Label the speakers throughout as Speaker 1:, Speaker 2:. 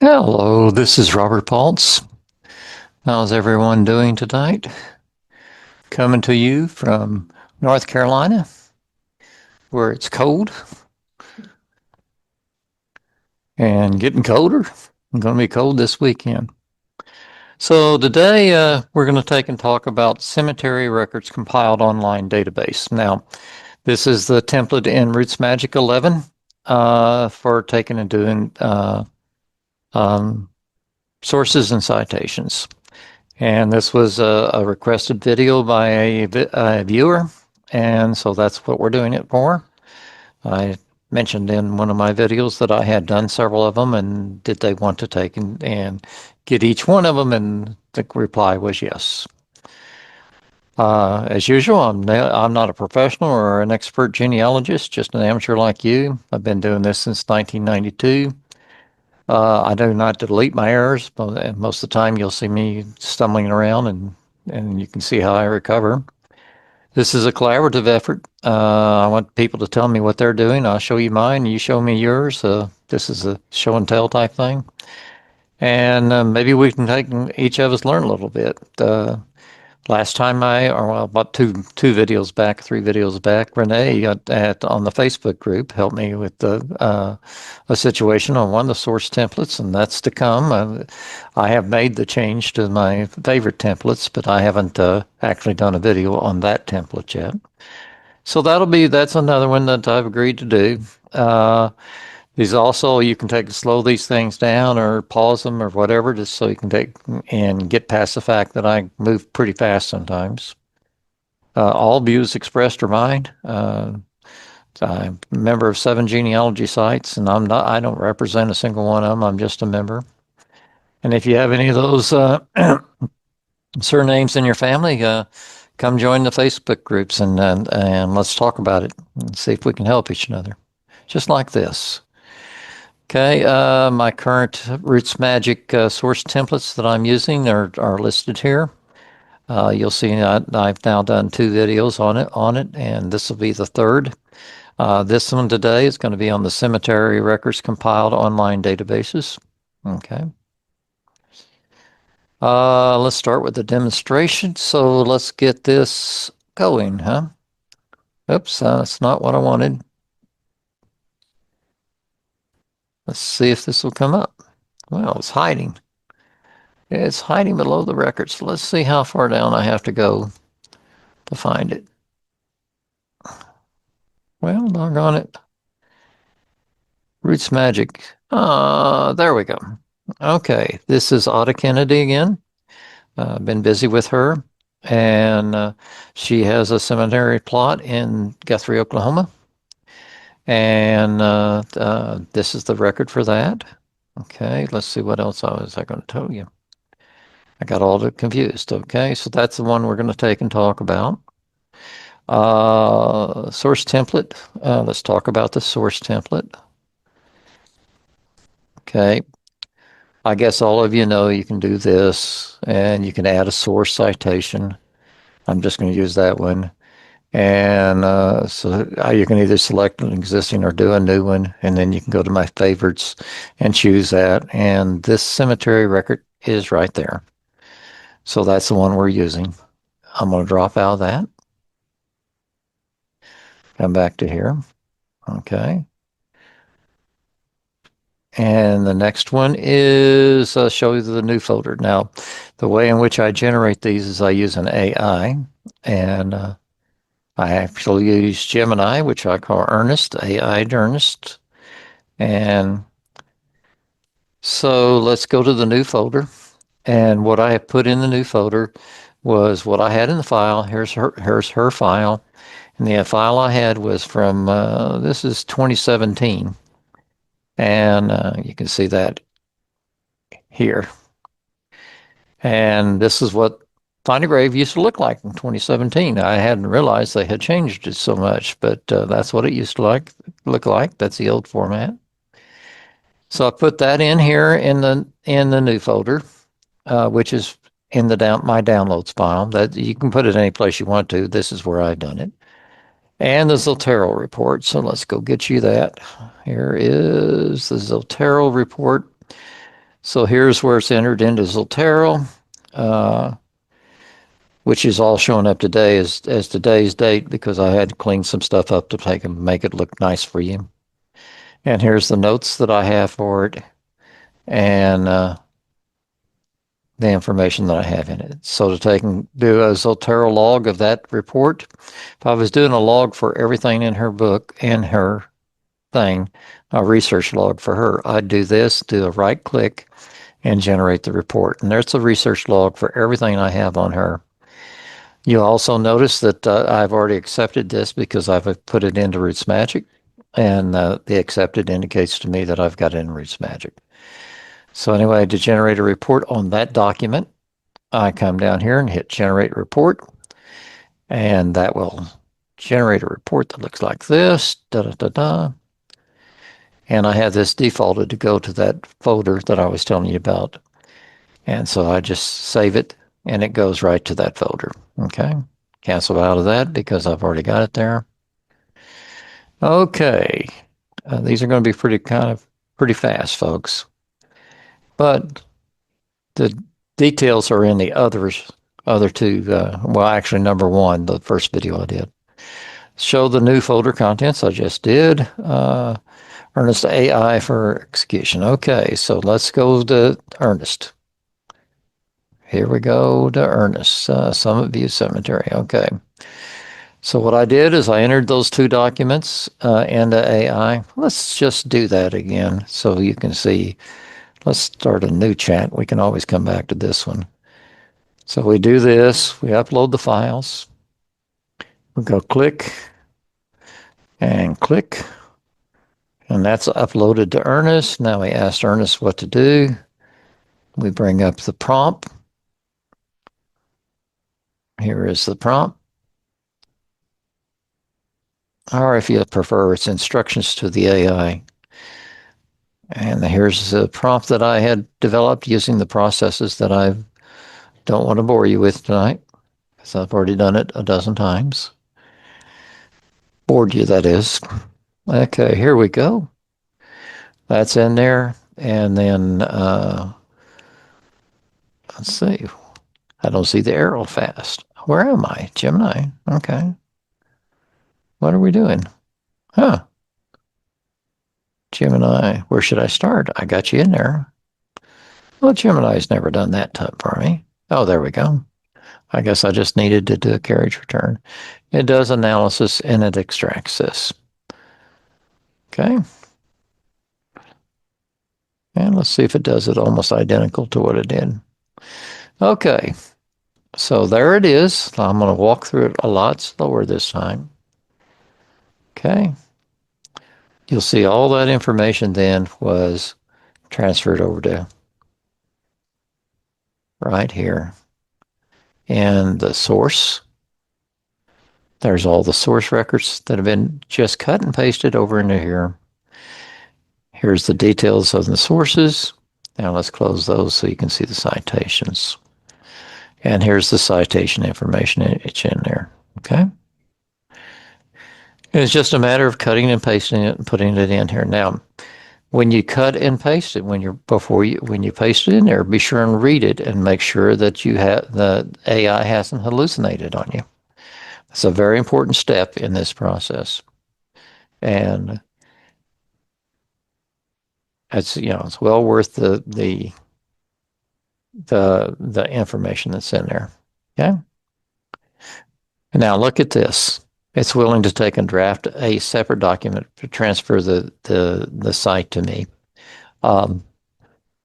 Speaker 1: Hello, this is Robert Paltz. How's everyone doing tonight? Coming to you from North Carolina, where it's cold and getting colder. It's going to be cold this weekend. So today we're going to take and talk about cemetery records compiled online database. Now, this is the template in RootsMagic 11 for taking and doing um, sources and citations. And this was a requested video by a viewer, and so that's what we're doing it for. I mentioned in one of my videos that I had done several of them, and did they want to take and get each one of them? And the reply was yes. As usual, I'm not a professional or an expert genealogist, just an amateur like you. I've been doing this since 1992. I do not delete my errors, but most of the time you'll see me stumbling around, and you can see how I recover. This is a collaborative effort. I want people to tell me what they're doing. I'll show you mine, you show me yours. This is a show and tell type thing. And maybe we can take each of us learn a little bit. Last time about two videos back, three videos back, Renee on the Facebook group helped me with a situation on one of the source templates, and that's to come. I have made the change to my favorite templates, but I haven't actually done a video on that template yet. So that's another one that I've agreed to do. These also, you can slow these things down or pause them or whatever, just so you can take and get past the fact that I move pretty fast sometimes. All views expressed are mine. I'm a member of 7 genealogy sites, and I don't represent a single one of them. I'm just a member. And if you have any of those surnames in your family, come join the Facebook groups and let's talk about it and see if we can help each other. Just like this. Okay, my current RootsMagic source templates that I'm using are listed here. You'll see I've now done 2 videos on it, and this will be the third. This one today is going to be on the cemetery records compiled online databases. Okay. Let's start with the demonstration. So let's get this going, huh? Oops, that's not what I wanted. Let's see if this will come up. Well, it's hiding. It's hiding below the record. So let's see how far down I have to go to find it. Well, doggone it. RootsMagic. There we go. Okay, this is Auta Kennedy again. I've been busy with her, and she has a cemetery plot in Guthrie, Oklahoma. And this is the record for that. Okay, let's see what else was I going to tell you. I got all confused. Okay, so that's the one we're going to take and talk about. Source template. Let's talk about the source template. Okay. I guess all of you know you can do this, and you can add a source citation. I'm just going to use that one. And so you can either select an existing or do a new one, and then you can go to my favorites and choose that. And this cemetery record is right there. So that's the one we're using. I'm going to drop out of that. Come back to here. Okay. And the next one is show you the new folder. Now, the way in which I generate these is I use an AI, and I actually use Gemini, which I call Ernest, AI Ernest. And so let's go to the new folder. And what I have put in the new folder was what I had in the file. Here's her file. And the file I had was from, this is 2017. And you can see that here. And this is what Find a Grave used to look like in 2017. I hadn't realized they had changed it so much, but that's what it used to look like. That's the old format. So I put that in here in the new folder, which is in my downloads file. That you can put it any place you want to. This is where I've done it. And the Zotero report. So let's go get you that. Here is the Zotero report. So here's where it's entered into Zotero, which is all showing up today as today's date because I had to clean some stuff up to make it look nice for you. And here's the notes that I have for it and the information that I have in it. So to take and do a Zotero log of that report, if I was doing a log for everything in her book and her thing, a research log for her, I'd do this, do a right click, and generate the report. And there's a research log for everything I have on her. You'll also notice that I've already accepted this because I've put it into RootsMagic, and the accepted indicates to me that I've got it in RootsMagic. So anyway, to generate a report on that document, I come down here and hit Generate Report, and that will generate a report that looks like this. Da da da da. And I have this defaulted to go to that folder that I was telling you about. And so I just save it, and it goes right to that folder. Okay. Cancel out of that because I've already got it there. Okay. These are going to be pretty fast, folks. But the details are in the other two. Well, actually, number one, the first video I did. Show the new folder contents I just did. Ernest AI for execution. Okay, so let's go to Ernest. Here we go to Ernest. Summit View Cemetery. Okay. So what I did is I entered those two documents into AI. Let's just do that again so you can see. Let's start a new chat. We can always come back to this one. So we do this. We upload the files. We go click and click. And that's uploaded to Ernest. Now we asked Ernest what to do. We bring up the prompt. Here is the prompt. Or if you prefer, it's instructions to the AI. And here's the prompt that I had developed using the processes that I don't want to bore you with tonight, because I've already done it a dozen times. Bored you, that is. Okay, here we go. That's in there. And then, let's see. I don't see the arrow fast. Where am I? Gemini. Okay. What are we doing? Huh. Gemini, where should I start? I got you in there. Well, Gemini's never done that for me. Oh, there we go. I guess I just needed to do a carriage return. It does analysis and it extracts this. Okay. And let's see if it does it almost identical to what it did. Okay. So there it is. I'm going to walk through it a lot slower this time. Okay. You'll see all that information then was transferred over to right here. And the source, there's all the source records that have been just cut and pasted over into here. Here's the details of the sources. Now let's close those so you can see the citations. And here's the citation information. It's in there. Okay. It's just a matter of cutting and pasting it and putting it in here. Now, when you cut and paste it, when you paste it in there, be sure and read it and make sure that you have the AI hasn't hallucinated on you. It's a very important step in this process, and it's it's well worth the information that's in there. Okay. Now look at this. It's willing to take and draft a separate document to transfer the site to me.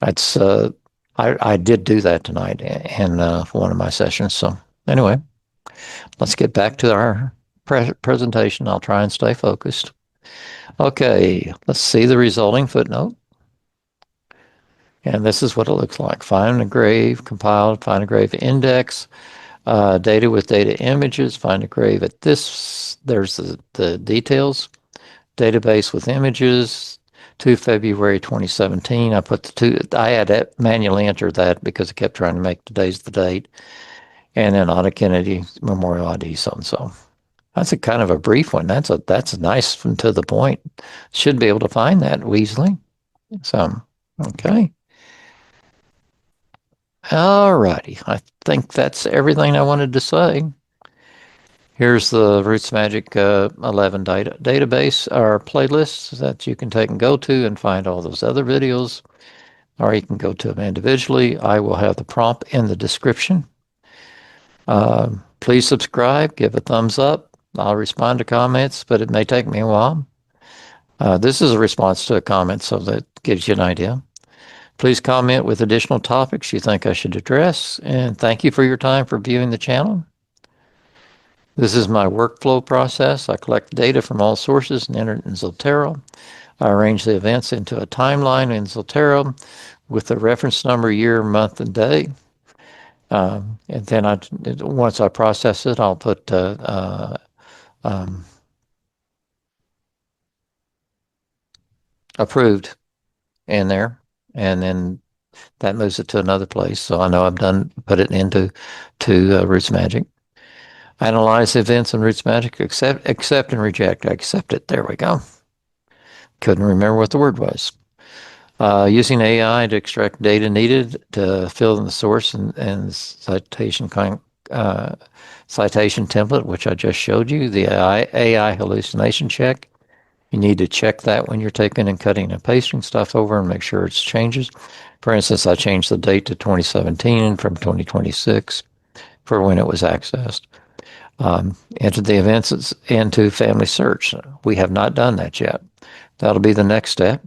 Speaker 1: That's I did do that tonight in one of my sessions. So anyway, let's get back to our presentation. I'll try and stay focused. Okay, let's see the resulting footnote. And this is what it looks like. Find a grave, compiled, find a grave index, data with data images, find a grave at this. There's the details. Database with images, 2 February 2017. I put the two, I had to manually enter that because it kept trying to make today's the date. And then Auta Kennedy Memorial ID so-and-so. That's a kind of a brief one. That's a nice and to the point. Should be able to find that easily. So, okay. All righty. I think that's everything I wanted to say. Here's the RootsMagic 11 database or playlists that you can take and go to and find all those other videos, or you can go to them individually. I will have the prompt in the description. Please subscribe, give a thumbs up. I'll respond to comments, but it may take me a while. This is a response to a comment, so that gives you an idea. Please comment with additional topics you think I should address, and thank you for your time for viewing the channel. This is my workflow process. I collect data from all sources and enter it in Zotero. I arrange the events into a timeline in Zotero with the reference number, year, month, and day. And then once I process it, I'll put approved in there, and then that moves it to another place. So I know I've put it into RootsMagic. Analyze events in RootsMagic, accept and reject. I accept it. There we go. Couldn't remember what the word was. Using AI to extract data needed to fill in the source and citation template, which I just showed you, the AI hallucination check. You need to check that when you're taking and cutting and pasting stuff over and make sure it's changes. For instance, I changed the date to 2017 from 2026 for when it was accessed. Enter the events into Family Search. We have not done that yet. That'll be the next step.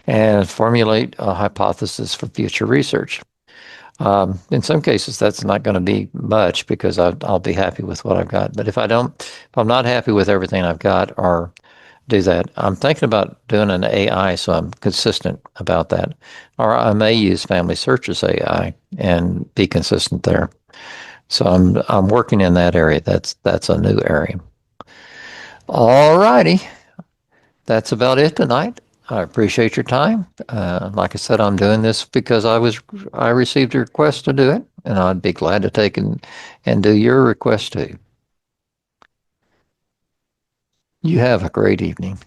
Speaker 1: And formulate a hypothesis for future research. In some cases, that's not going to be much because I'll be happy with what I've got. But if I'm not happy with everything I've got or do that, I'm thinking about doing an AI, so I'm consistent about that. Or I may use Family Search's AI and be consistent there. So I'm working in that area. That's a new area. All righty. That's about it tonight. I appreciate your time. Like I said, I'm doing this because I received a request to do it, and I'd be glad to take and do your request too. You have a great evening.